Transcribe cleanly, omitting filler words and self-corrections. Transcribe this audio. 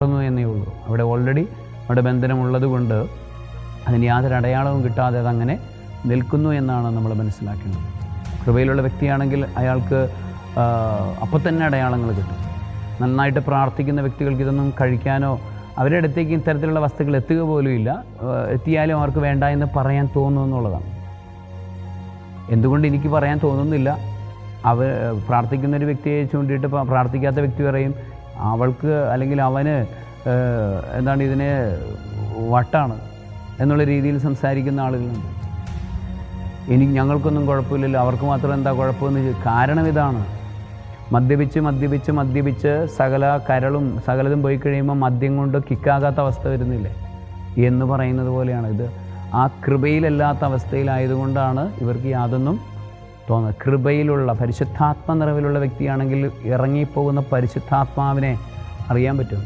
എന്നേ ഉള്ളൂ. അവിടെ ഓൾറെഡി അവിടെ ബന്ധനമുള്ളത് കൊണ്ട് അതിന് യാതൊരു അടയാളവും കിട്ടാതെ അതങ്ങനെ നിൽക്കുന്നു എന്നാണ് നമ്മൾ മനസ്സിലാക്കുന്നത്. കൃപയിലുള്ള വ്യക്തിയാണെങ്കിൽ അയാൾക്ക് അപ്പം തന്നെ അടയാളങ്ങൾ കിട്ടും. നന്നായിട്ട് പ്രാർത്ഥിക്കുന്ന വ്യക്തികൾക്ക് ഇതൊന്നും കഴിക്കാനോ അവരുടെ അടുത്തേക്ക് ഇത്തരത്തിലുള്ള വസ്തുക്കൾ എത്തുക പോലും ഇല്ല. എത്തിയാലും അവർക്ക് വേണ്ട എന്ന് പറയാൻ തോന്നുന്നു എന്നുള്ളതാണ്. എന്തുകൊണ്ട് എനിക്ക് പറയാൻ തോന്നുന്നില്ല? പ്രാർത്ഥിക്കുന്നൊരു വ്യക്തിയെ ചൂണ്ടിയിട്ട് പ്രാർത്ഥിക്കാത്ത വ്യക്തി പറയും അവൾക്ക് അല്ലെങ്കിൽ അവന് എന്താണ് ഇതിനെ വട്ടാണ് എന്നുള്ള രീതിയിൽ സംസാരിക്കുന്ന ആളുകളുണ്ട്. ഞങ്ങൾക്കൊന്നും കുഴപ്പമില്ലല്ലോ, അവർക്ക് മാത്രം എന്താ കുഴപ്പമെന്ന്. കാരണം ഇതാണ്, മദ്യപിച്ച് സകലതും പോയി കഴിയുമ്പോൾ മദ്യം കൊണ്ട് കിക്കാകാത്ത അവസ്ഥ വരുന്നില്ലേ എന്ന് പറയുന്നത് പോലെയാണ് ഇത്. ആ കൃപയിലല്ലാത്ത അവസ്ഥയിലായതുകൊണ്ടാണ് ഇവർക്ക് യാതൊന്നും തോന്നുന്നത്. കൃപയിലുള്ള പരിശുദ്ധാത്മ നിറവിലുള്ള വ്യക്തിയാണെങ്കിൽ ഇറങ്ങിപ്പോകുന്ന പരിശുദ്ധാത്മാവിനെ അറിയാൻ പറ്റും.